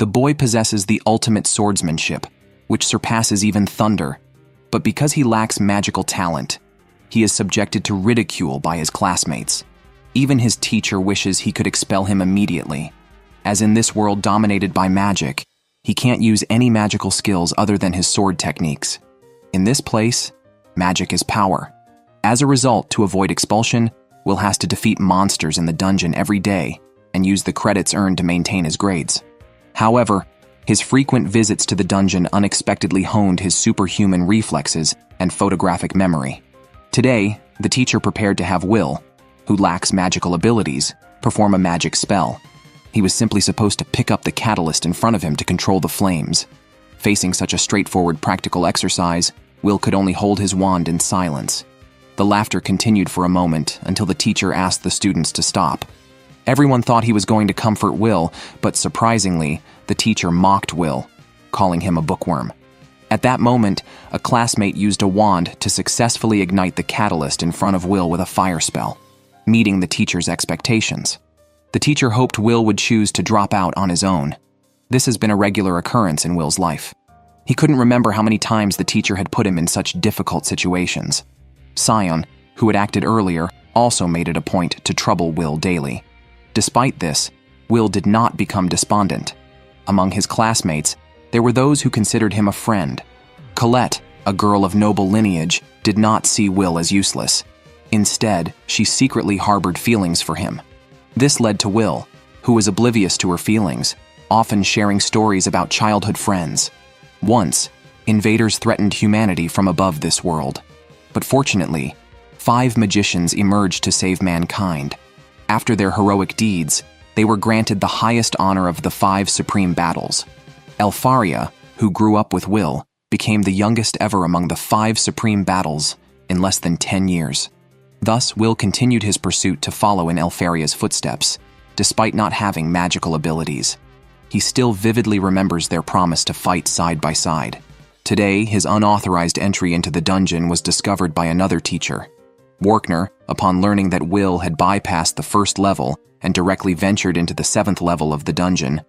The boy possesses the ultimate swordsmanship, which surpasses even thunder, but because he lacks magical talent, he is subjected to ridicule by his classmates. Even his teacher wishes he could expel him immediately, as in this world dominated by magic, he can't use any magical skills other than his sword techniques. In this place, magic is power. As a result, to avoid expulsion, Will has to defeat monsters in the dungeon every day and use the credits earned to maintain his grades. However, his frequent visits to the dungeon unexpectedly honed his superhuman reflexes and photographic memory. Today, the teacher prepared to have Will, who lacks magical abilities, perform a magic spell. He was simply supposed to pick up the catalyst in front of him to control the flames. Facing such a straightforward practical exercise, Will could only hold his wand in silence. The laughter continued for a moment until the teacher asked the students to stop. Everyone thought he was going to comfort Will, but surprisingly, the teacher mocked Will, calling him a bookworm. At that moment, a classmate used a wand to successfully ignite the catalyst in front of Will with a fire spell, meeting the teacher's expectations. The teacher hoped Will would choose to drop out on his own. This has been a regular occurrence in Will's life. He couldn't remember how many times the teacher had put him in such difficult situations. Sion, who had acted earlier, also made it a point to trouble Will daily. Despite this, Will did not become despondent. Among his classmates, there were those who considered him a friend. Colette, a girl of noble lineage, did not see Will as useless. Instead, she secretly harbored feelings for him. This led to Will, who was oblivious to her feelings, often sharing stories about childhood friends. Once, invaders threatened humanity from above this world. But fortunately, 5 magicians emerged to save mankind. After their heroic deeds, they were granted the highest honor of the 5 supreme battles. Elfaria, who grew up with Will, became the youngest ever among the 5 supreme battles in less than 10 years. Thus, Will continued his pursuit to follow in Elfaria's footsteps, despite not having magical abilities. He still vividly remembers their promise to fight side by side. Today, his unauthorized entry into the dungeon was discovered by another teacher. Warkner, upon learning that Will had bypassed the first level and directly ventured into the 7th level of the dungeon,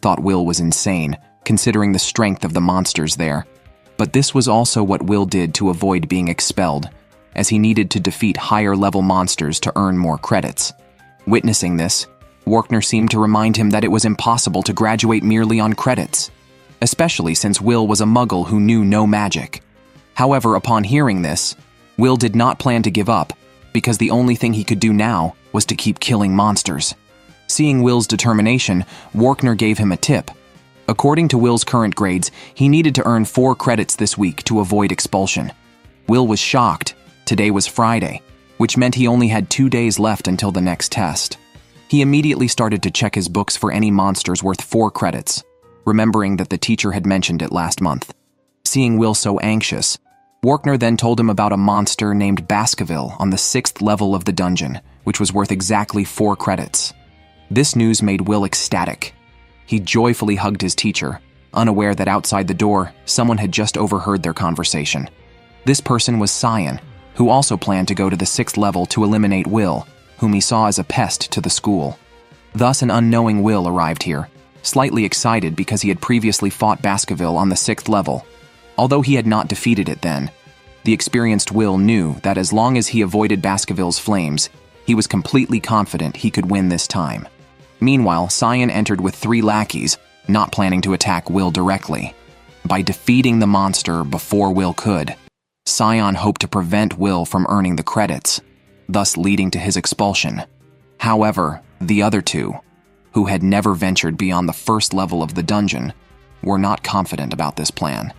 thought Will was insane, considering the strength of the monsters there. But this was also what Will did to avoid being expelled, as he needed to defeat higher-level monsters to earn more credits. Witnessing this, Warkner seemed to remind him that it was impossible to graduate merely on credits, especially since Will was a muggle who knew no magic. However, upon hearing this, Will did not plan to give up, because the only thing he could do now was to keep killing monsters. Seeing Will's determination, Warkner gave him a tip. According to Will's current grades, he needed to earn 4 credits this week to avoid expulsion. Will was shocked. Today was Friday, which meant he only had 2 days left until the next test. He immediately started to check his books for any monsters worth 4 credits, remembering that the teacher had mentioned it last month. Seeing Will so anxious, Warkner then told him about a monster named Baskerville on the 6th level of the dungeon, which was worth exactly 4 credits. This news made Will ecstatic. He joyfully hugged his teacher, unaware that outside the door, someone had just overheard their conversation. This person was Sion, who also planned to go to the 6th level to eliminate Will, whom he saw as a pest to the school. Thus, an unknowing Will arrived here, slightly excited because he had previously fought Baskerville on the 6th level. Although he had not defeated it then, the experienced Will knew that as long as he avoided Baskerville's flames, he was completely confident he could win this time. Meanwhile, Sion entered with 3 lackeys, not planning to attack Will directly. By defeating the monster before Will could, Sion hoped to prevent Will from earning the credits, thus leading to his expulsion. However, the other 2, who had never ventured beyond the 1st level of the dungeon, were not confident about this plan.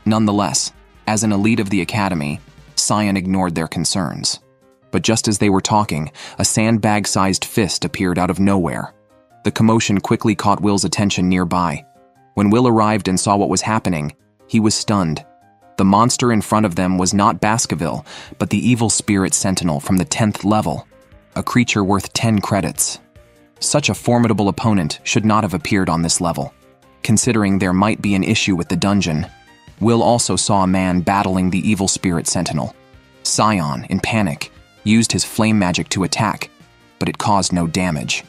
Nonetheless, as an elite of the academy, Sion ignored their concerns. But just as they were talking, a sandbag-sized fist appeared out of nowhere. The commotion quickly caught Will's attention nearby. When Will arrived and saw what was happening, he was stunned. The monster in front of them was not Baskerville, but the evil spirit sentinel from the 10th level, a creature worth 10 credits. Such a formidable opponent should not have appeared on this level. Considering there might be an issue with the dungeon, Will also saw a man battling the evil spirit sentinel. Sion, in panic, used his flame magic to attack, but it caused no damage.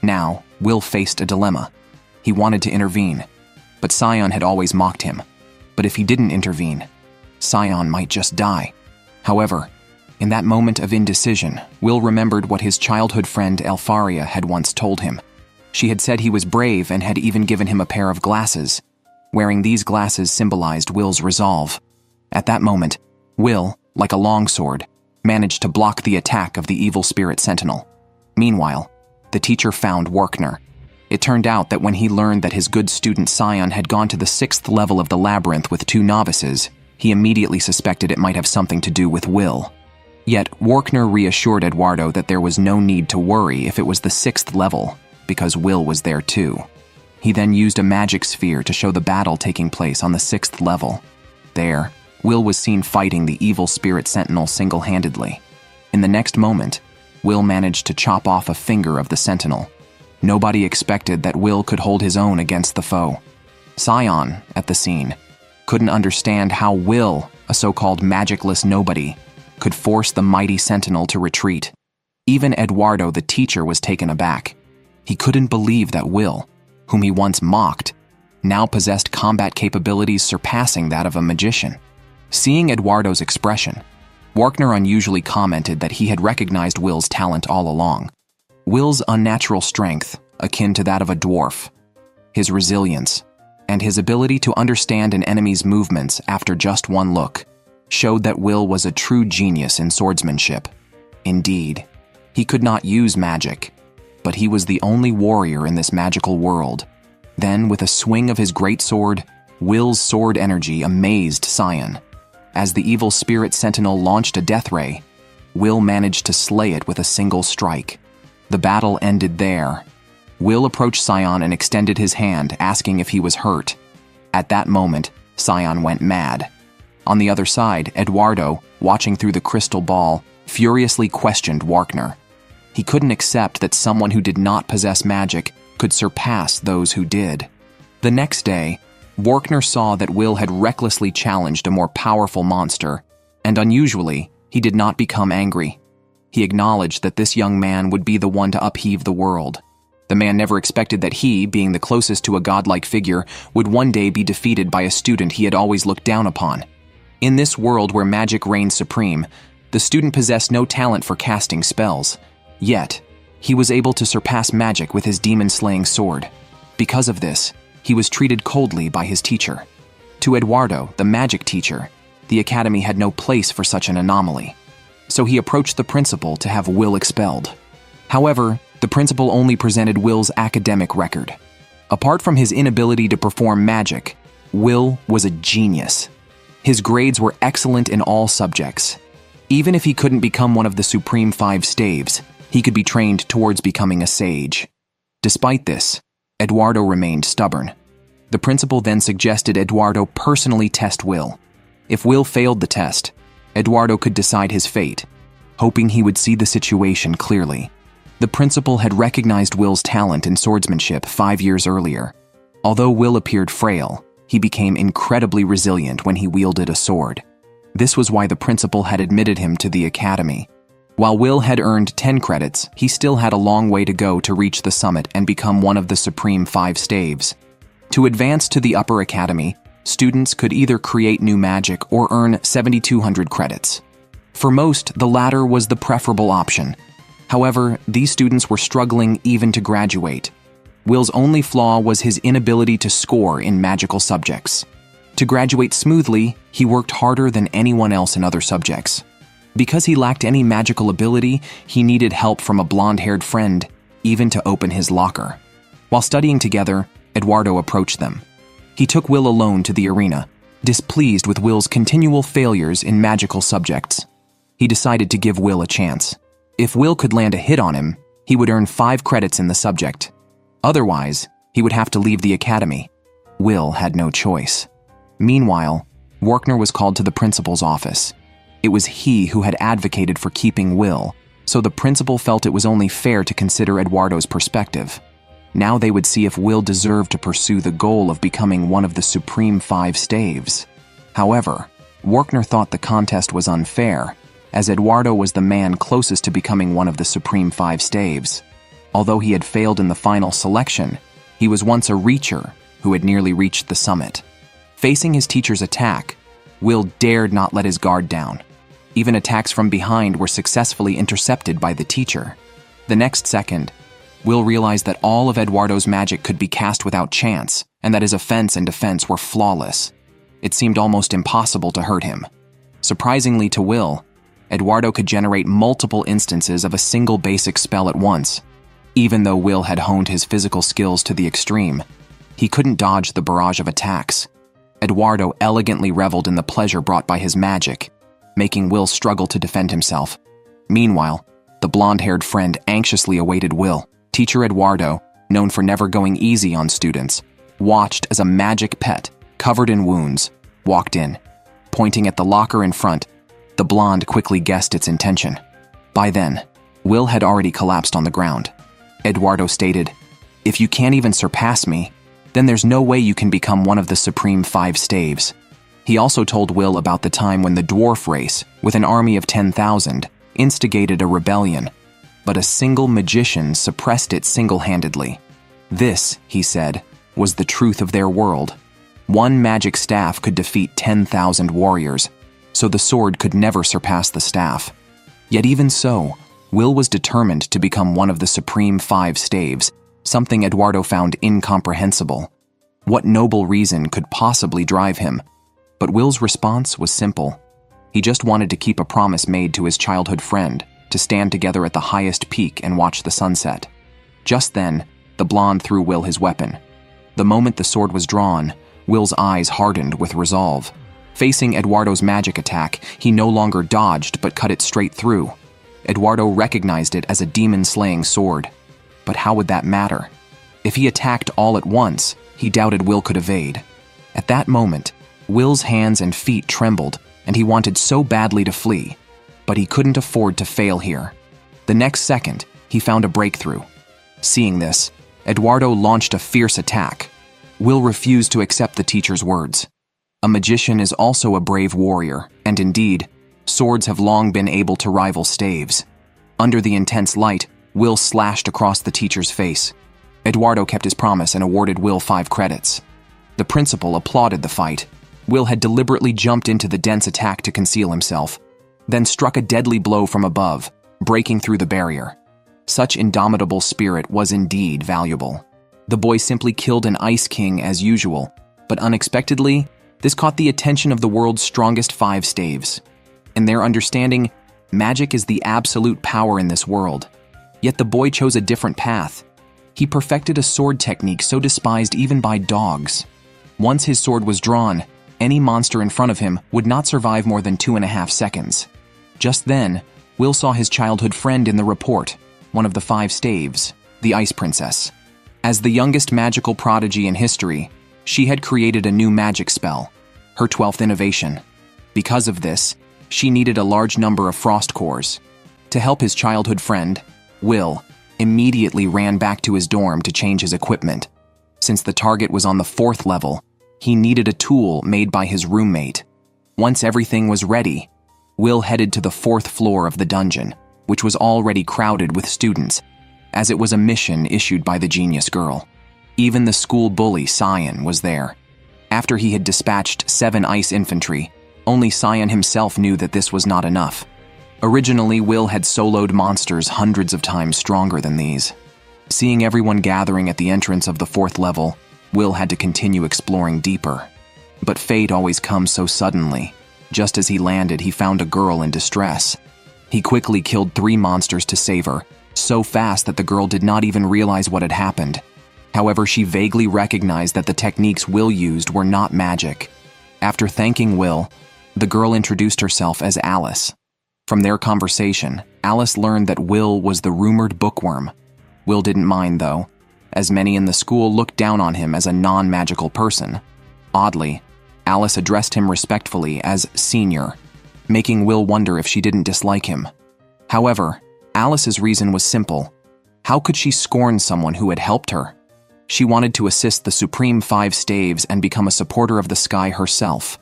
Now, Will faced a dilemma. He wanted to intervene, but Scion had always mocked him. But if he didn't intervene, Scion might just die. However, in that moment of indecision, Will remembered what his childhood friend Alfaria had once told him. She had said he was brave and had even given him a pair of glasses. Wearing these glasses symbolized Will's resolve. At that moment, Will, like a longsword, managed to block the attack of the evil spirit sentinel. Meanwhile, the teacher found Workner. It turned out that when he learned that his good student Scion had gone to the 6th level of the labyrinth with 2 novices, he immediately suspected it might have something to do with Will. Yet, Workner reassured Eduardo that there was no need to worry if it was the 6th level, because Will was there too. He then used a magic sphere to show the battle taking place on the 6th level. There, Will was seen fighting the evil spirit sentinel single-handedly. In the next moment, Will managed to chop off a finger of the sentinel. Nobody expected that Will could hold his own against the foe. Scion, at the scene, couldn't understand how Will, a so-called magicless nobody, could force the mighty sentinel to retreat. Even Eduardo, the teacher, was taken aback. He couldn't believe that Will, whom he once mocked, now possessed combat capabilities surpassing that of a magician. Seeing Eduardo's expression, Workner unusually commented that he had recognized Will's talent all along. Will's unnatural strength, akin to that of a dwarf, his resilience, and his ability to understand an enemy's movements after just one look, showed that Will was a true genius in swordsmanship. Indeed, he could not use magic, but he was the only warrior in this magical world. Then, with a swing of his great sword, Will's sword energy amazed Scion. As the evil spirit sentinel launched a death ray, Will managed to slay it with a single strike. The battle ended there. Will approached Scion and extended his hand, asking if he was hurt. At that moment, Scion went mad. On the other side, Eduardo, watching through the crystal ball, furiously questioned Workner. He couldn't accept that someone who did not possess magic could surpass those who did. The next day, Workner saw that Will had recklessly challenged a more powerful monster, and unusually, he did not become angry. He acknowledged that this young man would be the one to upheave the world. The man never expected that he, being the closest to a godlike figure, would one day be defeated by a student he had always looked down upon. In this world where magic reigned supreme, the student possessed no talent for casting spells. Yet, he was able to surpass magic with his demon-slaying sword. Because of this, he was treated coldly by his teacher. To Eduardo, the magic teacher, the academy had no place for such an anomaly. So he approached the principal to have Will expelled. However, the principal only presented Will's academic record. Apart from his inability to perform magic, Will was a genius. His grades were excellent in all subjects. Even if he couldn't become one of the Supreme 5 staves, he could be trained towards becoming a sage. Despite this, Eduardo remained stubborn. The principal then suggested Eduardo personally test Will. If Will failed the test, Eduardo could decide his fate, hoping he would see the situation clearly. The principal had recognized Will's talent in swordsmanship 5 years earlier. Although Will appeared frail, he became incredibly resilient when he wielded a sword. This was why the principal had admitted him to the academy. While Will had earned 10 credits, he still had a long way to go to reach the summit and become one of the Supreme 5 staves. To advance to the upper academy, students could either create new magic or earn 7,200 credits. For most, the latter was the preferable option. However, these students were struggling even to graduate. Will's only flaw was his inability to score in magical subjects. To graduate smoothly, he worked harder than anyone else in other subjects. Because he lacked any magical ability, he needed help from a blonde-haired friend, even to open his locker. While studying together, Eduardo approached them. He took Will alone to the arena, displeased with Will's continual failures in magical subjects. He decided to give Will a chance. If Will could land a hit on him, he would earn 5 credits in the subject. Otherwise, he would have to leave the academy. Will had no choice. Meanwhile, Workner was called to the principal's office. It was he who had advocated for keeping Will, so the principal felt it was only fair to consider Eduardo's perspective. Now they would see if Will deserved to pursue the goal of becoming one of the Supreme 5 staves. However, Workner thought the contest was unfair, as Eduardo was the man closest to becoming one of the Supreme 5 staves. Although he had failed in the final selection, He was once a reacher who had nearly reached the summit. Facing his teacher's attack, Will dared not let his guard down. Even attacks from behind were successfully intercepted by the teacher. The next second, Will realized that all of Eduardo's magic could be cast without chance, and that his offense and defense were flawless. It seemed almost impossible to hurt him. Surprisingly to Will, Eduardo could generate multiple instances of a single basic spell at once. Even though Will had honed his physical skills to the extreme, he couldn't dodge the barrage of attacks. Eduardo elegantly reveled in the pleasure brought by his magic, making Will struggle to defend himself. Meanwhile, the blonde-haired friend anxiously awaited Will. Teacher Eduardo, known for never going easy on students, watched as a magic pet, covered in wounds, walked in. Pointing at the locker in front, the blonde quickly guessed its intention. By then, Will had already collapsed on the ground. Eduardo stated, "If you can't even surpass me, then there's no way you can become one of the Supreme 5 Staves." He also told Will about the time when the dwarf race, with an army of 10,000, instigated a rebellion, but a single magician suppressed it single-handedly. This, he said, was the truth of their world. One magic staff could defeat 10,000 warriors, so the sword could never surpass the staff. Yet even so, Will was determined to become one of the Supreme 5 Staves, something Eduardo found incomprehensible. What noble reason could possibly drive him? But Will's response was simple. He just wanted to keep a promise made to his childhood friend, to stand together at the highest peak and watch the sunset. Just then, the blonde threw Will his weapon. The moment the sword was drawn, Will's eyes hardened with resolve. Facing Eduardo's magic attack, he no longer dodged but cut it straight through. Eduardo recognized it as a demon-slaying sword. But how would that matter? If he attacked all at once, he doubted Will could evade. At that moment, Will's hands and feet trembled, and he wanted so badly to flee. But he couldn't afford to fail here. The next second, he found a breakthrough. Seeing this, Eduardo launched a fierce attack. Will refused to accept the teacher's words. A magician is also a brave warrior, and indeed, swords have long been able to rival staves. Under the intense light, Will slashed across the teacher's face. Eduardo kept his promise and awarded Will 5 credits. The principal applauded the fight. Will had deliberately jumped into the dense attack to conceal himself, then struck a deadly blow from above, breaking through the barrier. Such indomitable spirit was indeed valuable. The boy simply killed an Ice King as usual, but unexpectedly, this caught the attention of the world's strongest 5 staves. In their understanding, magic is the absolute power in this world. Yet the boy chose a different path. He perfected a sword technique so despised even by dogs. Once his sword was drawn, any monster in front of him would not survive more than 2.5 seconds. Just then, Will saw his childhood friend in the report, one of the 5 staves, the Ice Princess. As the youngest magical prodigy in history, she had created a new magic spell, her 12th innovation. Because of this, she needed a large number of frost cores. To help his childhood friend, Will immediately ran back to his dorm to change his equipment. Since the target was on the 4th level, he needed a tool made by his roommate. Once everything was ready, Will headed to the 4th floor of the dungeon, which was already crowded with students, as it was a mission issued by the genius girl. Even the school bully, Cyan, was there. After he had dispatched 7 ice infantry, only Cyan himself knew that this was not enough. Originally, Will had soloed monsters hundreds of times stronger than these. Seeing everyone gathering at the entrance of the 4th level, Will had to continue exploring deeper. But fate always comes so suddenly. Just as he landed, he found a girl in distress. He quickly killed 3 monsters to save her, so fast that the girl did not even realize what had happened. However, she vaguely recognized that the techniques Will used were not magic. After thanking Will, the girl introduced herself as Alice. From their conversation, Alice learned that Will was the rumored bookworm. Will didn't mind, though, as many in the school looked down on him as a non-magical person. Oddly, Alice addressed him respectfully as Senior, making Will wonder if she didn't dislike him. However, Alice's reason was simple. How could she scorn someone who had helped her? She wanted to assist the Supreme 5 Staves and become a supporter of the sky herself.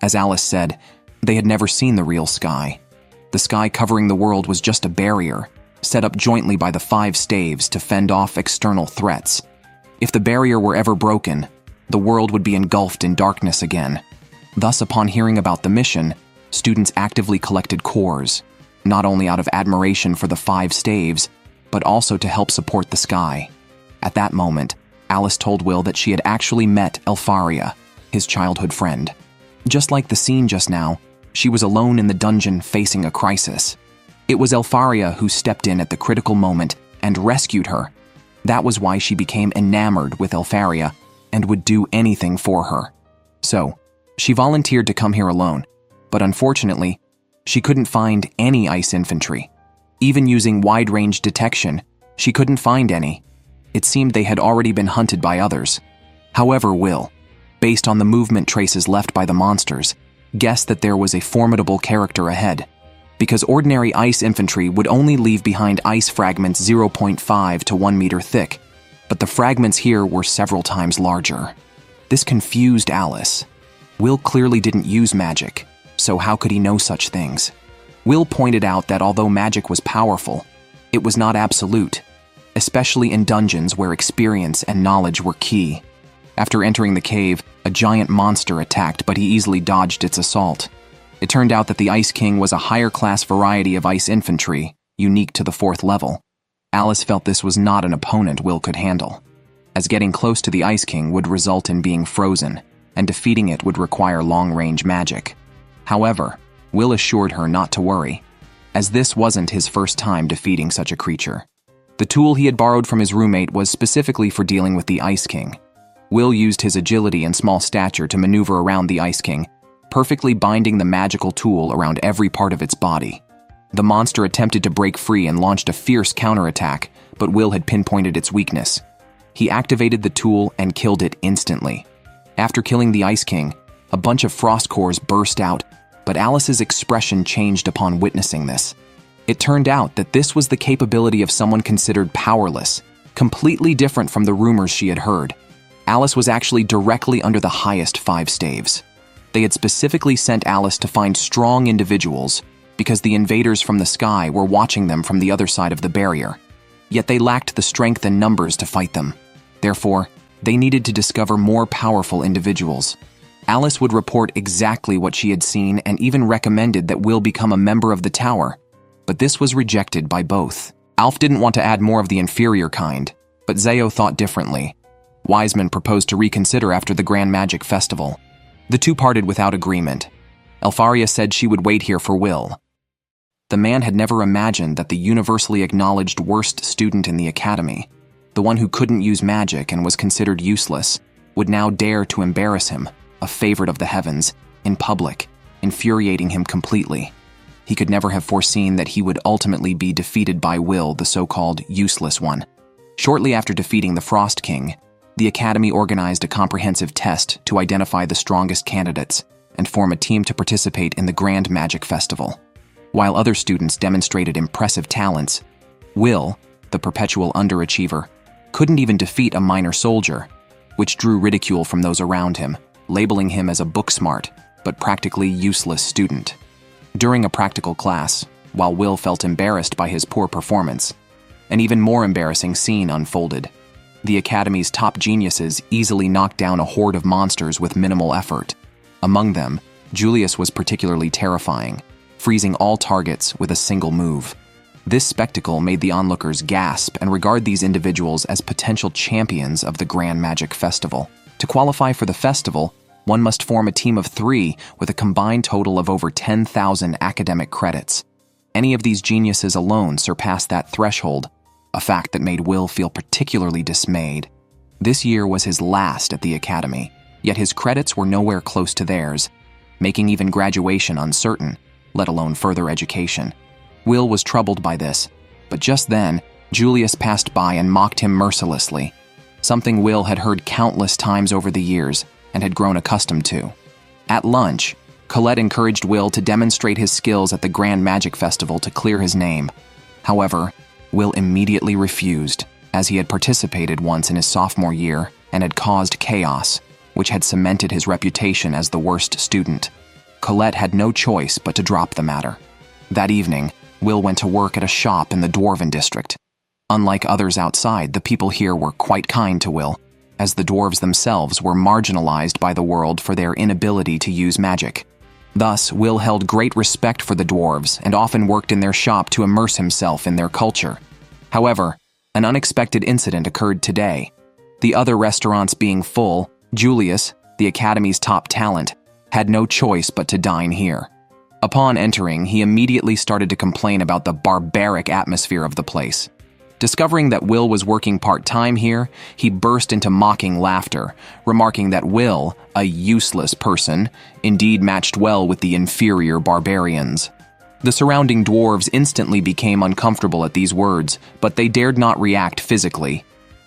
As Alice said, they had never seen the real sky. The sky covering the world was just a barrier, set up jointly by the 5 Staves to fend off external threats. If the barrier were ever broken, the world would be engulfed in darkness again. Thus, upon hearing about the mission, students actively collected cores, not only out of admiration for the 5 staves, but also to help support the sky. At that moment, Alice told Will that she had actually met Elfaria, his childhood friend. Just like the scene just now, she was alone in the dungeon facing a crisis. It was Elfaria who stepped in at the critical moment and rescued her. That was why she became enamored with Elfaria and would do anything for her. So, she volunteered to come here alone, but unfortunately, she couldn't find any ice infantry. Even using wide-range detection, she couldn't find any. It seemed they had already been hunted by others. However, Will, based on the movement traces left by the monsters, guessed that there was a formidable character ahead, because ordinary ice infantry would only leave behind ice fragments 0.5 to 1 meter thick, but the fragments here were several times larger. This confused Alice. Will clearly didn't use magic, so how could he know such things? Will pointed out that although magic was powerful, it was not absolute, especially in dungeons where experience and knowledge were key. After entering the cave, a giant monster attacked, but he easily dodged its assault. It turned out that the Ice King was a higher-class variety of ice infantry, unique to the 4th level. Alice felt this was not an opponent Will could handle, as getting close to the Ice King would result in being frozen, and defeating it would require long-range magic. However, Will assured her not to worry, as this wasn't his first time defeating such a creature. The tool he had borrowed from his roommate was specifically for dealing with the Ice King. Will used his agility and small stature to maneuver around the Ice King, perfectly binding the magical tool around every part of its body. The monster attempted to break free and launched a fierce counterattack, but Will had pinpointed its weakness. He activated the tool and killed it instantly. After killing the Ice King, a bunch of frost cores burst out, but Alice's expression changed upon witnessing this. It turned out that this was the capability of someone considered powerless, completely different from the rumors she had heard. Alice was actually directly under the highest 5 staves. They had specifically sent Alice to find strong individuals because the invaders from the sky were watching them from the other side of the barrier. Yet they lacked the strength and numbers to fight them. Therefore, they needed to discover more powerful individuals. Alice would report exactly what she had seen and even recommended that Will become a member of the tower, but this was rejected by both. Alf didn't want to add more of the inferior kind, but Zeo thought differently. Wiseman proposed to reconsider after the Grand Magic Festival. The two parted without agreement. Elfaria said she would wait here for Will. The man had never imagined that the universally acknowledged worst student in the academy, the one who couldn't use magic and was considered useless, would now dare to embarrass him, a favorite of the heavens, in public, infuriating him completely. He could never have foreseen that he would ultimately be defeated by Will, the so-called useless one. Shortly after defeating the Frost King, the Academy organized a comprehensive test to identify the strongest candidates and form a team to participate in the Grand Magic Festival. While other students demonstrated impressive talents, Will, the perpetual underachiever, couldn't even defeat a minor soldier, which drew ridicule from those around him, labeling him as a book-smart but practically useless student. During a practical class, while Will felt embarrassed by his poor performance, an even more embarrassing scene unfolded. The Academy's top geniuses easily knocked down a horde of monsters with minimal effort. Among them, Julius was particularly terrifying, freezing all targets with a single move. This spectacle made the onlookers gasp and regard these individuals as potential champions of the Grand Magic Festival. To qualify for the festival, one must form a team of 3 with a combined total of over 10,000 academic credits. Any of these geniuses alone surpassed that threshold, a fact that made Will feel particularly dismayed. This year was his last at the Academy, yet his credits were nowhere close to theirs, making even graduation uncertain, let alone further education. Will was troubled by this, but just then, Julius passed by and mocked him mercilessly, something Will had heard countless times over the years and had grown accustomed to. At lunch, Colette encouraged Will to demonstrate his skills at the Grand Magic Festival to clear his name. However, Will immediately refused, as he had participated once in his sophomore year and had caused chaos, which had cemented his reputation as the worst student. Colette had no choice but to drop the matter. That evening, Will went to work at a shop in the Dwarven district. Unlike others outside, the people here were quite kind to Will, as the dwarves themselves were marginalized by the world for their inability to use magic. Thus, Will held great respect for the dwarves and often worked in their shop to immerse himself in their culture. However, an unexpected incident occurred today. The other restaurants being full, Julius, the Academy's top talent, had no choice but to dine here. Upon entering, he immediately started to complain about the barbaric atmosphere of the place. Discovering that Will was working part-time here, he burst into mocking laughter, remarking that Will, a useless person, indeed matched well with the inferior barbarians. The surrounding dwarves instantly became uncomfortable at these words, but they dared not react physically.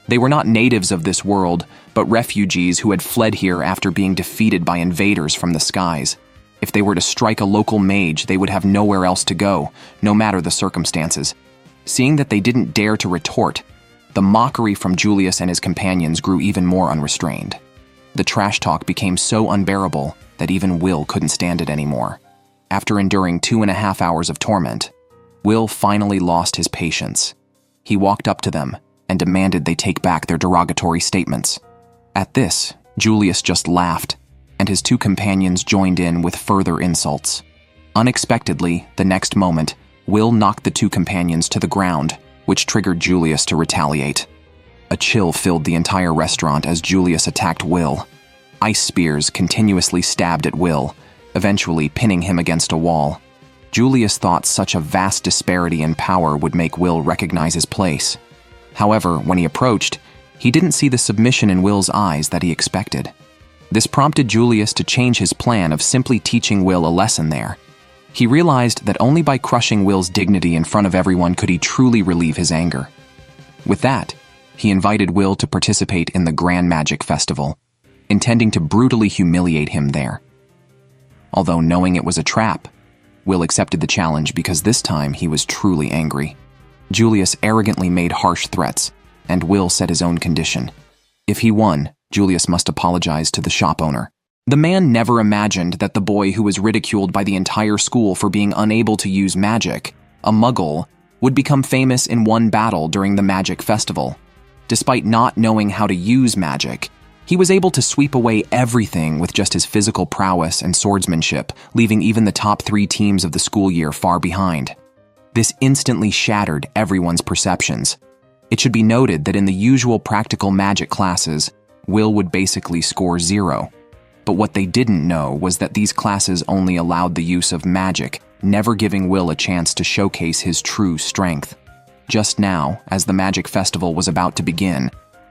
They were not natives of this world, but refugees who had fled here after being defeated by invaders from the skies. If they were to strike a local mage, they would have nowhere else to go, no matter the circumstances. Seeing that they didn't dare to retort, the mockery from Julius and his companions grew even more unrestrained. The trash talk became so unbearable that even Will couldn't stand it anymore. After enduring 2.5 hours of torment, Will finally lost his patience. He walked up to them and demanded they take back their derogatory statements. At this, Julius just laughed, and his two companions joined in with further insults. Unexpectedly, the next moment, Will knocked the two companions to the ground, which triggered Julius to retaliate. A chill filled the entire restaurant as Julius attacked Will. Ice spears continuously stabbed at Will, eventually pinning him against a wall. Julius thought such a vast disparity in power would make Will recognize his place. However, when he approached, he didn't see the submission in Will's eyes that he expected. This prompted Julius to change his plan of simply teaching Will a lesson there. He realized that only by crushing Will's dignity in front of everyone could he truly relieve his anger. With that, he invited Will to participate in the Grand Magic Festival, intending to brutally humiliate him there. Although knowing it was a trap, Will accepted the challenge because this time he was truly angry. Julius arrogantly made harsh threats, and Will set his own condition. If he won, Julius must apologize to the shop owner. The man never imagined that the boy who was ridiculed by the entire school for being unable to use magic, a muggle, would become famous in one battle during the magic festival. Despite not knowing how to use magic, he was able to sweep away everything with just his physical prowess and swordsmanship, leaving even the top 3 teams of the school year far behind. This instantly shattered everyone's perceptions. It should be noted that in the usual practical magic classes, Will would basically score 0. But what they didn't know was that these classes only allowed the use of magic, never giving Will a chance to showcase his true strength. Just now, as the Magic Festival was about to begin,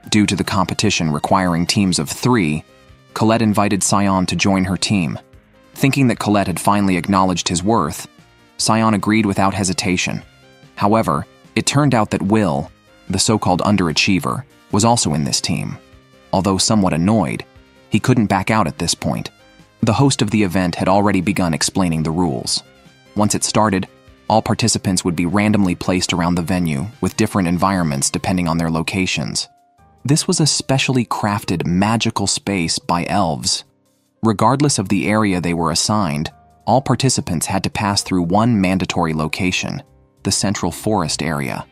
due to the competition requiring teams of 3, Colette invited Sion to join her team. Thinking that Colette had finally acknowledged his worth, Sion agreed without hesitation. However, it turned out that Will, the so-called underachiever, was also in this team. Although somewhat annoyed, he couldn't back out at this point. The host of the event had already begun explaining the rules. Once it started, all participants would be randomly placed around the venue with different environments depending on their locations. This was a specially crafted magical space by elves. Regardless of the area they were assigned, all participants had to pass through one mandatory location, the Central Forest area.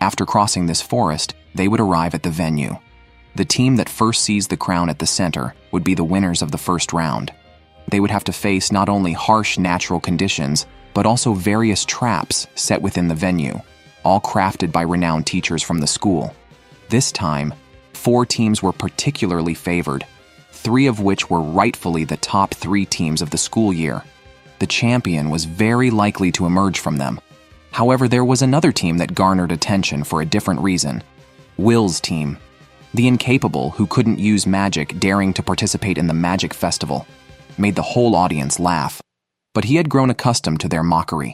After crossing this forest, they would arrive at the venue. The team that first seized the crown at the center would be the winners of the first round. They would have to face not only harsh natural conditions, but also various traps set within the venue, all crafted by renowned teachers from the school. This time, 4 teams were particularly favored, 3 of which were rightfully the top 3 teams of the school year. The champion was very likely to emerge from them. However, there was another team that garnered attention for a different reason. Will's team. The incapable who couldn't use magic daring to participate in the Magic Festival made the whole audience laugh, but he had grown accustomed to their mockery.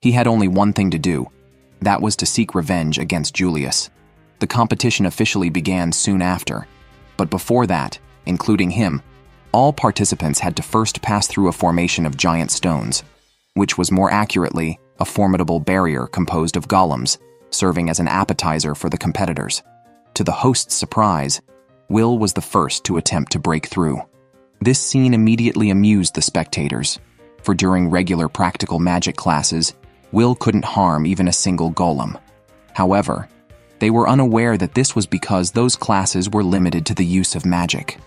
He had only one thing to do. That was to seek revenge against Julius. The competition officially began soon after, but before that, including him, all participants had to first pass through a formation of giant stones, which was more accurately a formidable barrier composed of golems, serving as an appetizer for the competitors. To the host's surprise, Will was the first to attempt to break through. This scene immediately amused the spectators, for during regular practical magic classes, Will couldn't harm even a single golem. However, They were unaware that this was because those classes were limited to the use of magic.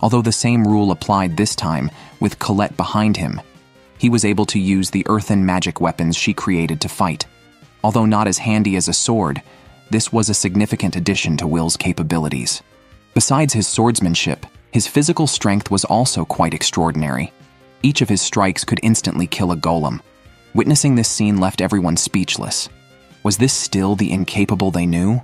Although the same rule applied this time, with Colette behind him, he was able to use the earthen magic weapons she created to fight. Although not as handy as a sword, this was a significant addition to Will's capabilities. Besides his swordsmanship, his physical strength was also quite extraordinary. Each of his strikes could instantly kill a golem. Witnessing this scene left everyone speechless. Was this still the incapable they knew?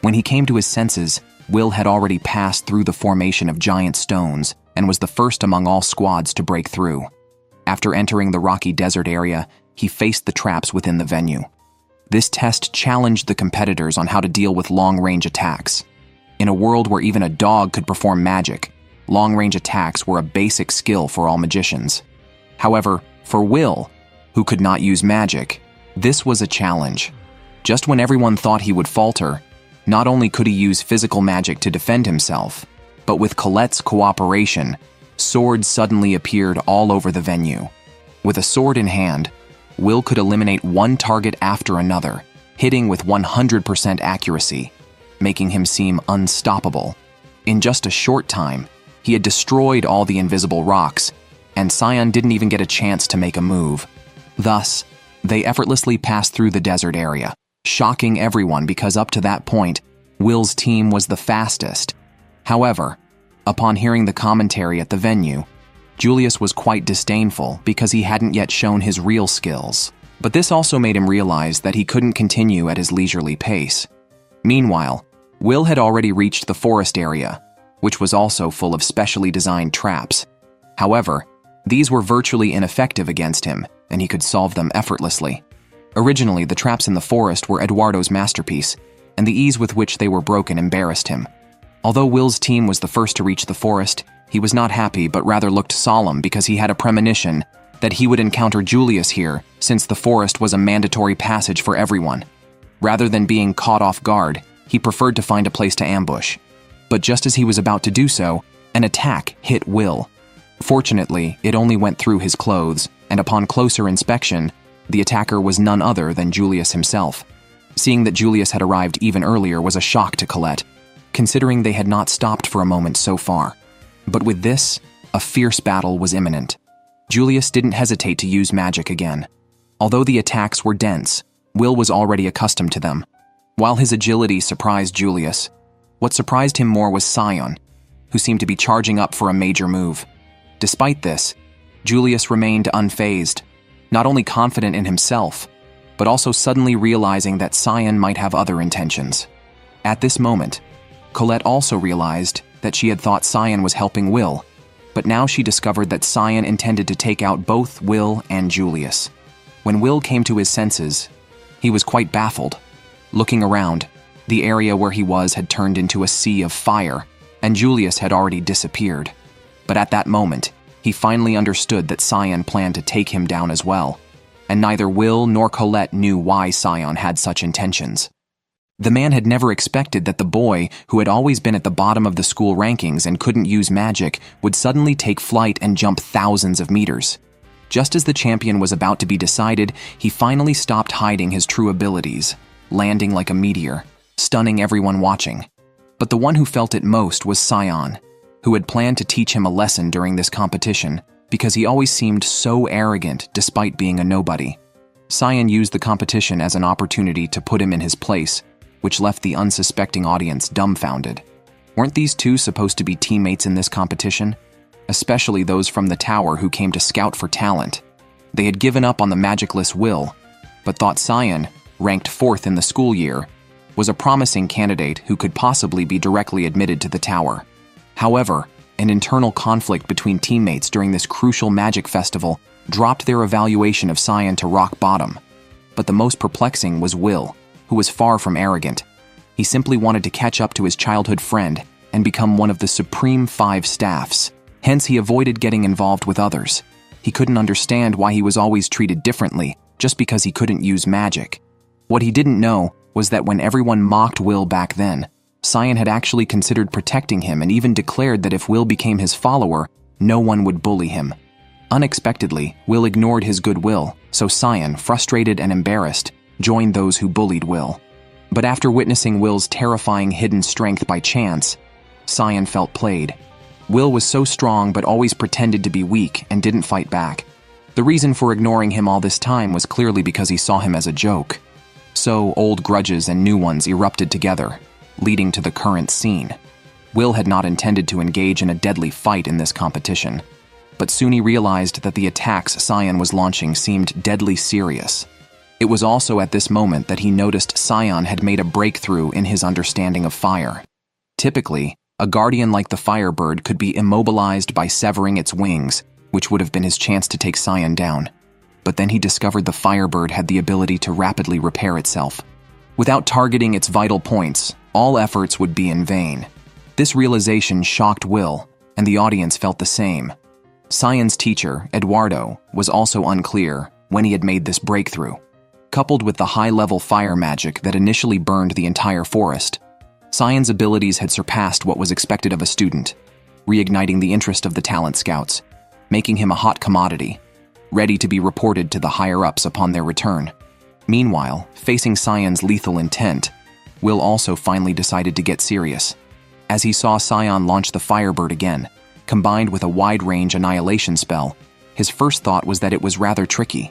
When he came to his senses, Will had already passed through the formation of giant stones and was the first among all squads to break through. After entering the rocky desert area, he faced the traps within the venue. This test challenged the competitors on how to deal with long-range attacks. In a world where even a dog could perform magic, long-range attacks were a basic skill for all magicians. However, for Will, who could not use magic, this was a challenge. Just when everyone thought he would falter, not only could he use physical magic to defend himself, but with Colette's cooperation, swords suddenly appeared all over the venue. With a sword in hand, Will could eliminate one target after another, hitting with 100% accuracy, making him seem unstoppable. In just a short time, he had destroyed all the invisible rocks, and Scion didn't even get a chance to make a move. Thus, they effortlessly passed through the desert area, shocking everyone because up to that point, Will's team was the fastest. However, upon hearing the commentary at the venue, Julius was quite disdainful because he hadn't yet shown his real skills. But this also made him realize that he couldn't continue at his leisurely pace. Meanwhile, Will had already reached the forest area, which was also full of specially designed traps. However, these were virtually ineffective against him, and he could solve them effortlessly. Originally, the traps in the forest were Eduardo's masterpiece, and the ease with which they were broken embarrassed him. Although Will's team was the first to reach the forest, he was not happy but rather looked solemn because he had a premonition that he would encounter Julius here, since the forest was a mandatory passage for everyone. Rather than being caught off guard, he preferred to find a place to ambush. But just as he was about to do so, an attack hit Will. Fortunately, it only went through his clothes, and upon closer inspection, the attacker was none other than Julius himself. Seeing that Julius had arrived even earlier was a shock to Colette, considering they had not stopped for a moment so far. But with this, a fierce battle was imminent. Julius didn't hesitate to use magic again. Although the attacks were dense, Will was already accustomed to them. While his agility surprised Julius, what surprised him more was Scion, who seemed to be charging up for a major move. Despite this, Julius remained unfazed, not only confident in himself, but also suddenly realizing that Scion might have other intentions. At this moment, Colette also realized that she had thought Scion was helping Will, but now she discovered that Scion intended to take out both Will and Julius. When Will came to his senses, he was quite baffled. Looking around, the area where he was had turned into a sea of fire, and Julius had already disappeared. But at that moment, he finally understood that Scion planned to take him down as well, and neither Will nor Colette knew why Scion had such intentions. The man had never expected that the boy, who had always been at the bottom of the school rankings and couldn't use magic, would suddenly take flight and jump thousands of meters. Just as the champion was about to be decided, he finally stopped hiding his true abilities, landing like a meteor, stunning everyone watching. But the one who felt it most was Scion, who had planned to teach him a lesson during this competition because he always seemed so arrogant despite being a nobody. Scion used the competition as an opportunity to put him in his place, which left the unsuspecting audience dumbfounded. Weren't these two supposed to be teammates in this competition? Especially those from the tower who came to scout for talent. They had given up on the magicless Will, but thought Scion, ranked 4th in the school year, was a promising candidate who could possibly be directly admitted to the tower. However, an internal conflict between teammates during this crucial magic festival dropped their evaluation of Scion to rock bottom. But the most perplexing was Will, who was far from arrogant. He simply wanted to catch up to his childhood friend and become one of the Supreme 5 staffs. Hence, he avoided getting involved with others. He couldn't understand why he was always treated differently just because he couldn't use magic. What he didn't know was that when everyone mocked Will back then, Scion had actually considered protecting him and even declared that if Will became his follower, no one would bully him. Unexpectedly, Will ignored his goodwill, so Scion, frustrated and embarrassed, joined those who bullied Will. But after witnessing Will's terrifying hidden strength by chance, Cyan felt played. Will was so strong but always pretended to be weak and didn't fight back. The reason for ignoring him all this time was clearly because he saw him as a joke. So old grudges and new ones erupted together, leading to the current scene. Will had not intended to engage in a deadly fight in this competition, but soon he realized that the attacks Cyan was launching seemed deadly serious. It was also at this moment that he noticed Cyan had made a breakthrough in his understanding of fire. Typically, a guardian like the Firebird could be immobilized by severing its wings, which would have been his chance to take Cyan down. But then he discovered the Firebird had the ability to rapidly repair itself. Without targeting its vital points, all efforts would be in vain. This realization shocked Will, and the audience felt the same. Cyan's teacher, Eduardo, was also unclear when he had made this breakthrough. Coupled with the high-level fire magic that initially burned the entire forest, Cyan's abilities had surpassed what was expected of a student, reigniting the interest of the talent scouts, making him a hot commodity, ready to be reported to the higher-ups upon their return. Meanwhile, facing Cyan's lethal intent, Will also finally decided to get serious. As he saw Cyan launch the Firebird again, combined with a wide-range annihilation spell, his first thought was that it was rather tricky.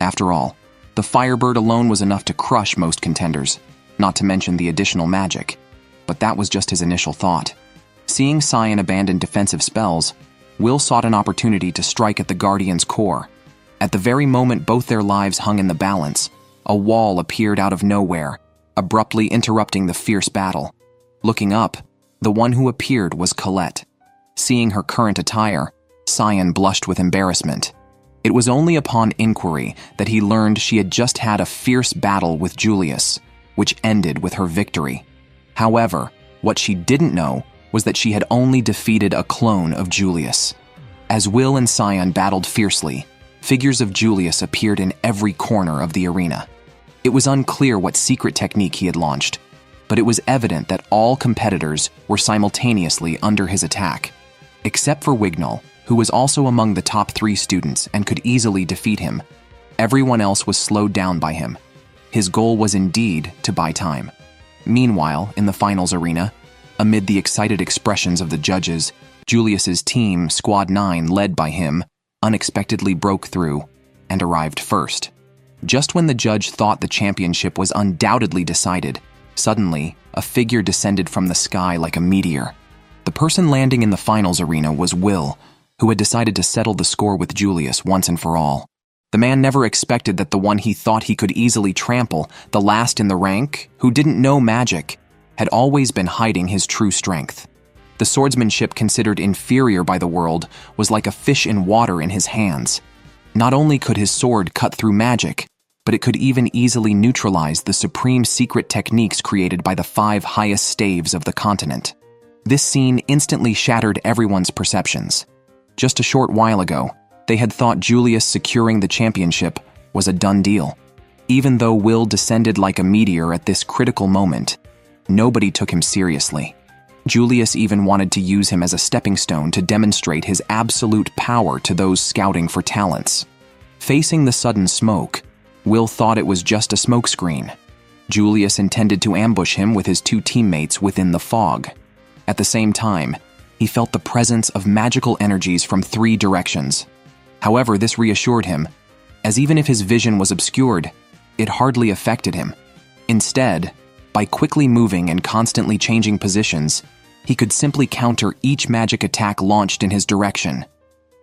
After all, the Firebird alone was enough to crush most contenders, not to mention the additional magic. But that was just his initial thought. Seeing Cyan abandon defensive spells, Will sought an opportunity to strike at the Guardian's core. At the very moment both their lives hung in the balance, a wall appeared out of nowhere, abruptly interrupting the fierce battle. Looking up, the one who appeared was Colette. Seeing her current attire, Cyan blushed with embarrassment. It was only upon inquiry that he learned she had just had a fierce battle with Julius, which ended with her victory. However, what she didn't know was that she had only defeated a clone of Julius. As Will and Cyan battled fiercely, figures of Julius appeared in every corner of the arena. It was unclear what secret technique he had launched, but it was evident that all competitors were simultaneously under his attack. Except for Wignall, who was also among the top 3 students and could easily defeat him, everyone else was slowed down by him. His goal was indeed to buy time. Meanwhile, in the finals arena, amid the excited expressions of the judges, Julius's team, Squad 9, led by him, unexpectedly broke through and arrived first. Just when the judge thought the championship was undoubtedly decided, suddenly, a figure descended from the sky like a meteor. The person landing in the finals arena was Will, who had decided to settle the score with Julius once and for all. The man never expected that the one he thought he could easily trample, the last in the rank, who didn't know magic, had always been hiding his true strength. The swordsmanship considered inferior by the world was like a fish in water in his hands. Not only could his sword cut through magic, but it could even easily neutralize the supreme secret techniques created by the 5 highest staves of the continent. This scene instantly shattered everyone's perceptions. Just a short while ago, they had thought Julius securing the championship was a done deal. Even though Will descended like a meteor at this critical moment, nobody took him seriously. Julius even wanted to use him as a stepping stone to demonstrate his absolute power to those scouting for talents. Facing the sudden smoke, Will thought it was just a smokescreen. Julius intended to ambush him with his 2 teammates within the fog. At the same time, he felt the presence of magical energies from 3 directions. However, this reassured him, as even if his vision was obscured, it hardly affected him. Instead, by quickly moving and constantly changing positions, he could simply counter each magic attack launched in his direction.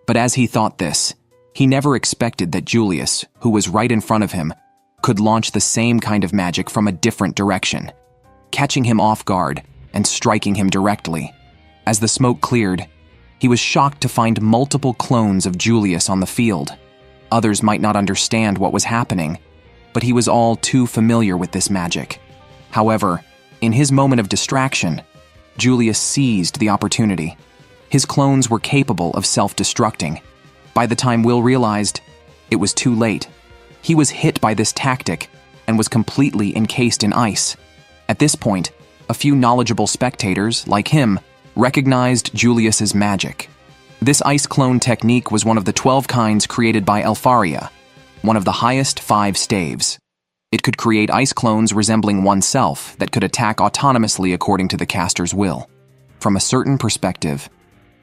But as he thought this, he never expected that Julius, who was right in front of him, could launch the same kind of magic from a different direction, catching him off guard and striking him directly. As the smoke cleared, he was shocked to find multiple clones of Julius on the field. Others might not understand what was happening, but he was all too familiar with this magic. However, in his moment of distraction, Julius seized the opportunity. His clones were capable of self-destructing. By the time Will realized, it was too late. He was hit by this tactic and was completely encased in ice. At this point, a few knowledgeable spectators, like him, recognized Julius's magic. This ice clone technique was one of the 12 kinds created by Elfaria, one of the highest 5 staves. It could create ice clones resembling oneself that could attack autonomously according to the caster's will. From a certain perspective,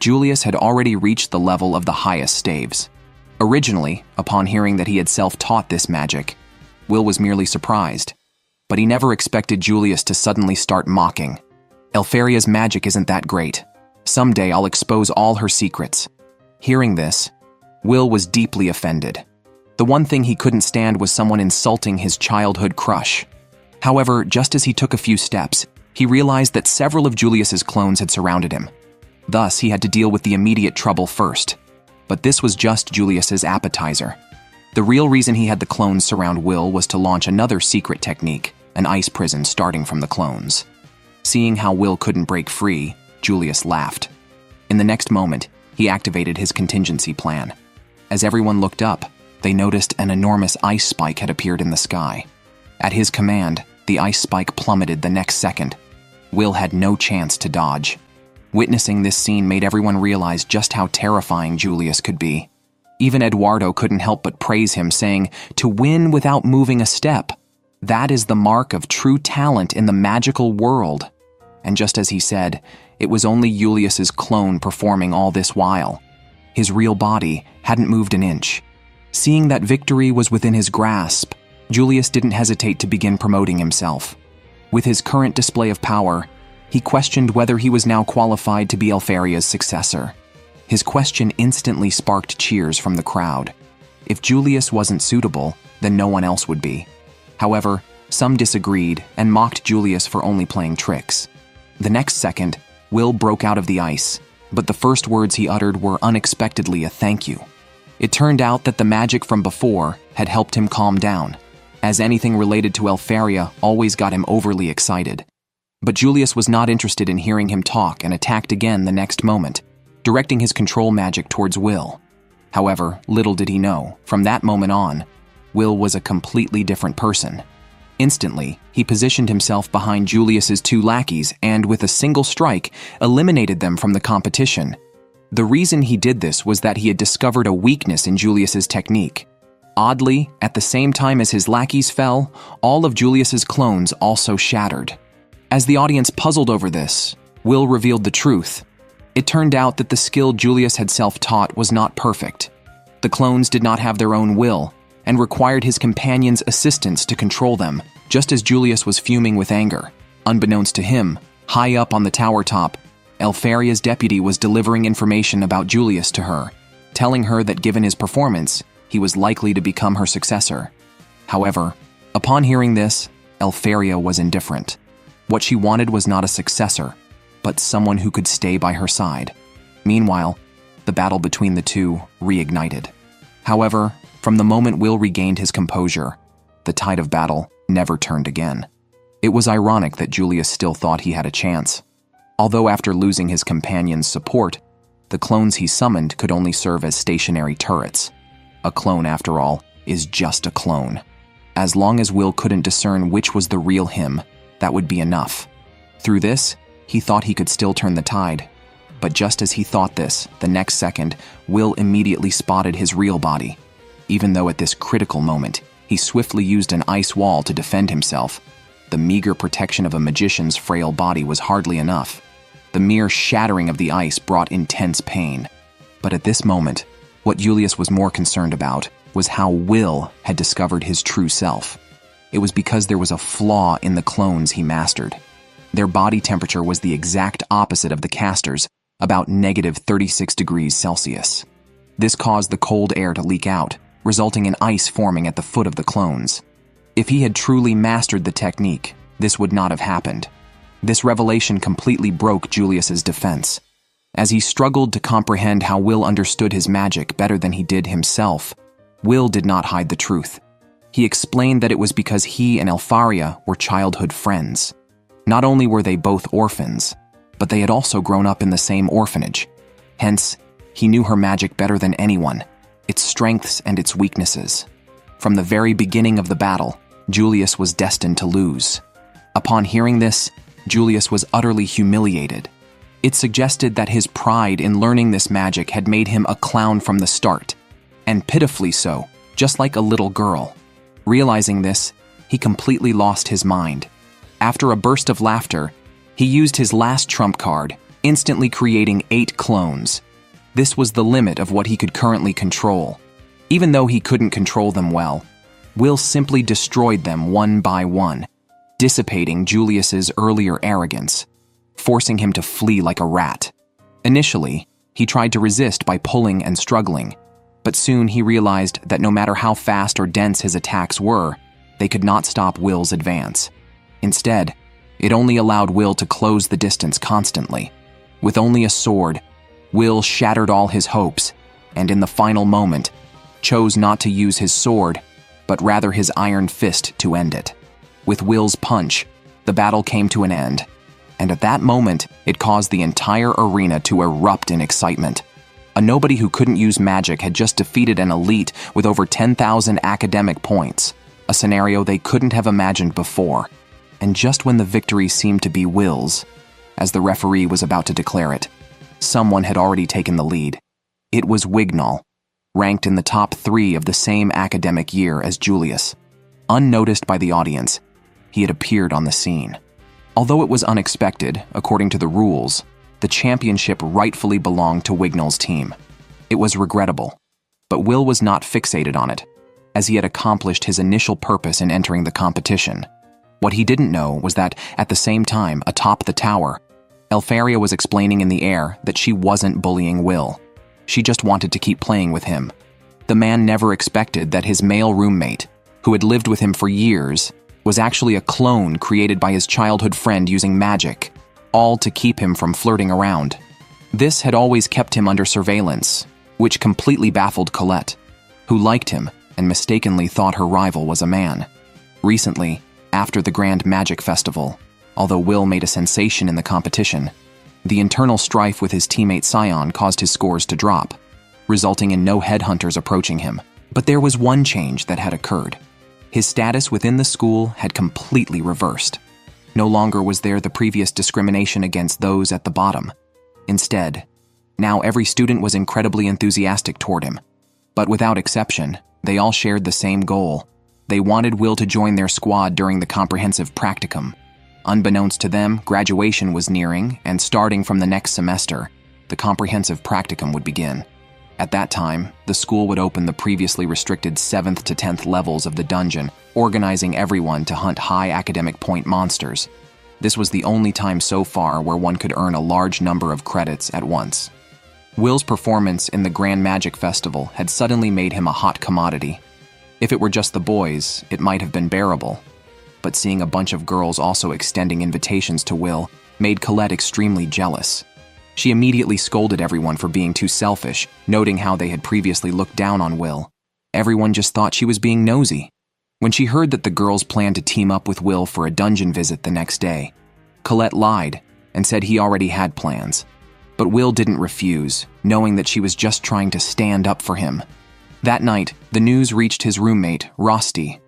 Julius had already reached the level of the highest staves. Originally, upon hearing that he had self-taught this magic, Will was merely surprised, but he never expected Julius to suddenly start mocking. Elfaria's magic isn't that great. Someday I'll expose all her secrets. Hearing this, Will was deeply offended. The one thing he couldn't stand was someone insulting his childhood crush. However, just as he took a few steps, he realized that several of Julius's clones had surrounded him. Thus, he had to deal with the immediate trouble first. But this was just Julius's appetizer. The real reason he had the clones surround Will was to launch another secret technique, an ice prison starting from the clones. Seeing how Will couldn't break free, Julius laughed. In the next moment, he activated his contingency plan. As everyone looked up, they noticed an enormous ice spike had appeared in the sky. At his command, the ice spike plummeted the next second. Will had no chance to dodge. Witnessing this scene made everyone realize just how terrifying Julius could be. Even Eduardo couldn't help but praise him, saying, "To win without moving a step. That is the mark of true talent in the magical world." And just as he said, it was only Julius's clone performing all this while. His real body hadn't moved an inch. Seeing that victory was within his grasp, Julius didn't hesitate to begin promoting himself. With his current display of power, he questioned whether he was now qualified to be Elfaria's successor. His question instantly sparked cheers from the crowd. If Julius wasn't suitable, then no one else would be. However, some disagreed and mocked Julius for only playing tricks. The next second, Will broke out of the ice, but the first words he uttered were unexpectedly a thank you. It turned out that the magic from before had helped him calm down, as anything related to Elfaria always got him overly excited. But Julius was not interested in hearing him talk and attacked again the next moment, directing his control magic towards Will. However, little did he know, from that moment on, Will was a completely different person. Instantly, he positioned himself behind Julius's two lackeys and, with a single strike, eliminated them from the competition. The reason he did this was that he had discovered a weakness in Julius's technique. Oddly, at the same time as his lackeys fell, all of Julius's clones also shattered. As the audience puzzled over this, Will revealed the truth. It turned out that the skill Julius had self-taught was not perfect. The clones did not have their own will, and required his companion's assistance to control them, just as Julius was fuming with anger. Unbeknownst to him, high up on the tower top, Elfaria's deputy was delivering information about Julius to her, telling her that given his performance, he was likely to become her successor. However, upon hearing this, Elfaria was indifferent. What she wanted was not a successor, but someone who could stay by her side. Meanwhile, the battle between the two reignited. However, from the moment Will regained his composure, the tide of battle never turned again. It was ironic that Julius still thought he had a chance. Although after losing his companion's support, the clones he summoned could only serve as stationary turrets. A clone, after all, is just a clone. As long as Will couldn't discern which was the real him, that would be enough. Through this, he thought he could still turn the tide. But just as he thought this, the next second, Will immediately spotted his real body. Even though at this critical moment, he swiftly used an ice wall to defend himself, the meager protection of a magician's frail body was hardly enough. The mere shattering of the ice brought intense pain. But at this moment, what Julius was more concerned about was how Will had discovered his true self. It was because there was a flaw in the clones he mastered. Their body temperature was the exact opposite of the caster's, about -36 degrees Celsius. This caused the cold air to leak out, resulting in ice forming at the foot of the clones. If he had truly mastered the technique, this would not have happened. This revelation completely broke Julius's defense. As he struggled to comprehend how Will understood his magic better than he did himself, Will did not hide the truth. He explained that it was because he and Elfaria were childhood friends. Not only were they both orphans, but they had also grown up in the same orphanage. Hence, he knew her magic better than anyone, its strengths and its weaknesses. From the very beginning of the battle, Julius was destined to lose. Upon hearing this, Julius was utterly humiliated. It suggested that his pride in learning this magic had made him a clown from the start, and pitifully so, just like a little girl. Realizing this, he completely lost his mind. After a burst of laughter, he used his last trump card, instantly creating 8 clones. This was the limit of what he could currently control. Even though he couldn't control them well, Will simply destroyed them one by one, dissipating Julius's earlier arrogance, forcing him to flee like a rat. Initially, he tried to resist by pulling and struggling, but soon he realized that no matter how fast or dense his attacks were, they could not stop Will's advance. Instead, it only allowed Will to close the distance constantly. With only a sword, Will shattered all his hopes, and in the final moment, chose not to use his sword, but rather his iron fist to end it. With Will's punch, the battle came to an end, and at that moment, it caused the entire arena to erupt in excitement. A nobody who couldn't use magic had just defeated an elite with over 10,000 academic points, a scenario they couldn't have imagined before. And just when the victory seemed to be Will's, as the referee was about to declare it, someone had already taken the lead. It was Wignall, ranked in the top 3 of the same academic year as Julius. Unnoticed by the audience, he had appeared on the scene. Although it was unexpected, according to the rules, the championship rightfully belonged to Wignall's team. It was regrettable, but Will was not fixated on it, as he had accomplished his initial purpose in entering the competition. What he didn't know was that, at the same time, atop the tower, Elfaria was explaining in the air that she wasn't bullying Will. She just wanted to keep playing with him. The man never expected that his male roommate, who had lived with him for years, was actually a clone created by his childhood friend using magic, all to keep him from flirting around. This had always kept him under surveillance, which completely baffled Colette, who liked him and mistakenly thought her rival was a man. Recently, after the Grand Magic Festival, although Will made a sensation in the competition, the internal strife with his teammate Scion caused his scores to drop, resulting in no headhunters approaching him. But there was one change that had occurred. His status within the school had completely reversed. No longer was there the previous discrimination against those at the bottom. Instead, now every student was incredibly enthusiastic toward him. But without exception, they all shared the same goal. They wanted Will to join their squad during the comprehensive practicum. Unbeknownst to them, graduation was nearing, and starting from the next semester, the comprehensive practicum would begin. At that time, the school would open the previously restricted 7th to 10th levels of the dungeon, organizing everyone to hunt high academic point monsters. This was the only time so far where one could earn a large number of credits at once. Will's performance in the Grand Magic Festival had suddenly made him a hot commodity. If it were just the boys, it might have been bearable. But seeing a bunch of girls also extending invitations to Will made Colette extremely jealous. She immediately scolded everyone for being too selfish, noting how they had previously looked down on Will. Everyone just thought she was being nosy. When she heard that the girls planned to team up with Will for a dungeon visit the next day, Colette lied and said he already had plans. But Will didn't refuse, knowing that she was just trying to stand up for him. That night, the news reached his roommate, Rosti.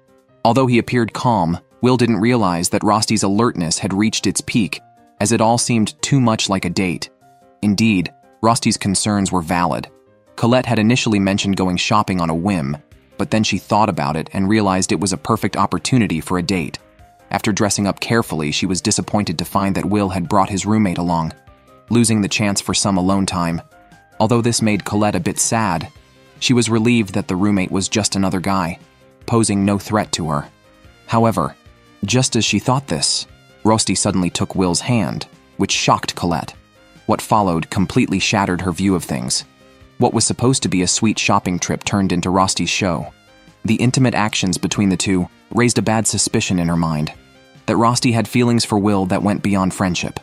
Although he appeared calm, Will didn't realize that Rosti's alertness had reached its peak, as it all seemed too much like a date. Indeed, Rosti's concerns were valid. Colette had initially mentioned going shopping on a whim, but then she thought about it and realized it was a perfect opportunity for a date. After dressing up carefully, she was disappointed to find that Will had brought his roommate along, losing the chance for some alone time. Although this made Colette a bit sad, she was relieved that the roommate was just another guy, posing no threat to her. However, just as she thought this, Rosti suddenly took Will's hand, which shocked Colette. What followed completely shattered her view of things. What was supposed to be a sweet shopping trip turned into Rosti's show. The intimate actions between the two raised a bad suspicion in her mind, that Rosti had feelings for Will that went beyond friendship.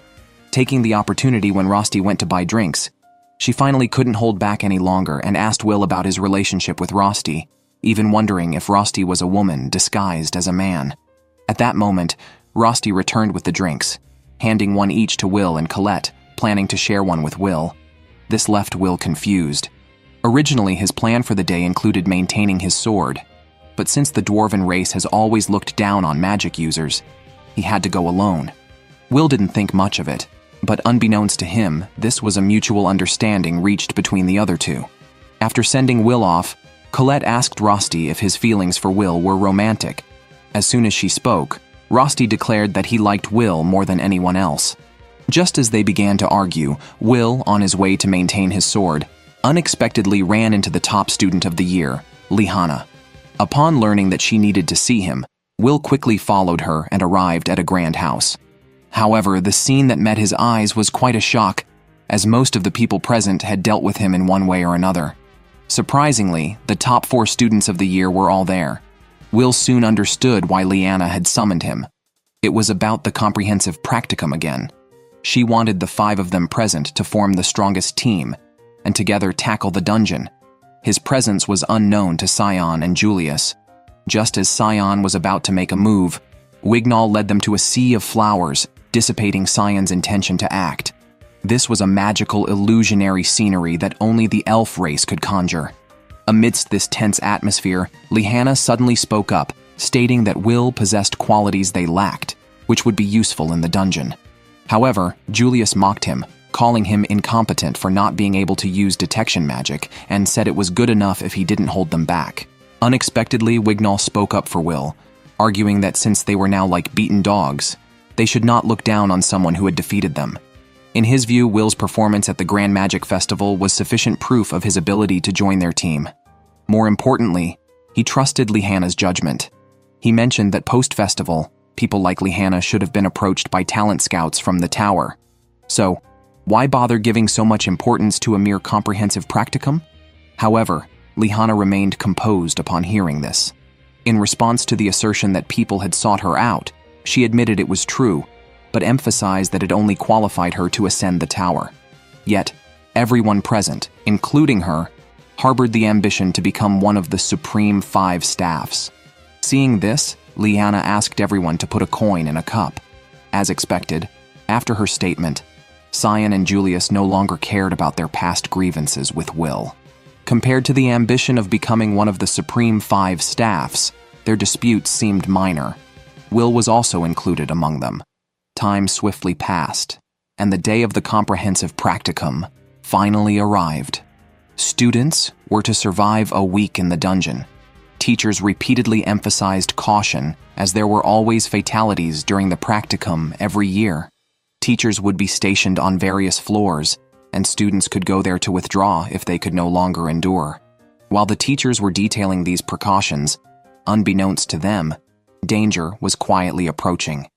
Taking the opportunity when Rosti went to buy drinks, she finally couldn't hold back any longer and asked Will about his relationship with Rosti, even wondering if Rosti was a woman disguised as a man. At that moment, Rosti returned with the drinks, handing one each to Will and Colette, planning to share one with Will. This left Will confused. Originally, his plan for the day included maintaining his sword, but since the dwarven race has always looked down on magic users, he had to go alone. Will didn't think much of it, but unbeknownst to him, this was a mutual understanding reached between the other two. After sending Will off, Colette asked Rosti if his feelings for Will were romantic, As soon as she spoke, Rosti declared that he liked Will more than anyone else. Just as they began to argue, Will, on his way to maintain his sword, unexpectedly ran into the top student of the year, Lihanna. Upon learning that she needed to see him, Will quickly followed her and arrived at a grand house. However, the scene that met his eyes was quite a shock, as most of the people present had dealt with him in one way or another. Surprisingly, the top 4 students of the year were all there. Will soon understood why Lihanna had summoned him. It was about the comprehensive practicum again. She wanted the 5 of them present to form the strongest team and together tackle the dungeon. His presence was unknown to Scion and Julius. Just as Scion was about to make a move, Wignall led them to a sea of flowers, dissipating Scion's intention to act. This was a magical, illusionary scenery that only the elf race could conjure. Amidst this tense atmosphere, Lihanna suddenly spoke up, stating that Will possessed qualities they lacked, which would be useful in the dungeon. However, Julius mocked him, calling him incompetent for not being able to use detection magic, and said it was good enough if he didn't hold them back. Unexpectedly, Wignall spoke up for Will, arguing that since they were now like beaten dogs, they should not look down on someone who had defeated them. In his view, Will's performance at the Grand Magic Festival was sufficient proof of his ability to join their team. More importantly, he trusted Lihanna's judgment. He mentioned that post-festival, people like Lihanna should have been approached by talent scouts from the tower. So, why bother giving so much importance to a mere comprehensive practicum? However, Lihanna remained composed upon hearing this. In response to the assertion that people had sought her out, she admitted it was true, but emphasized that it only qualified her to ascend the tower. Yet, everyone present, including her, harbored the ambition to become one of the Supreme 5 staffs. Seeing this, Lihanna asked everyone to put a coin in a cup. As expected, after her statement, Scion and Julius no longer cared about their past grievances with Will. Compared to the ambition of becoming one of the Supreme 5 staffs, their disputes seemed minor. Will was also included among them. Time swiftly passed, and the day of the comprehensive practicum finally arrived. Students were to survive a week in the dungeon. Teachers repeatedly emphasized caution, as there were always fatalities during the practicum every year. Teachers would be stationed on various floors, and students could go there to withdraw if they could no longer endure. While the teachers were detailing these precautions, unbeknownst to them, danger was quietly approaching.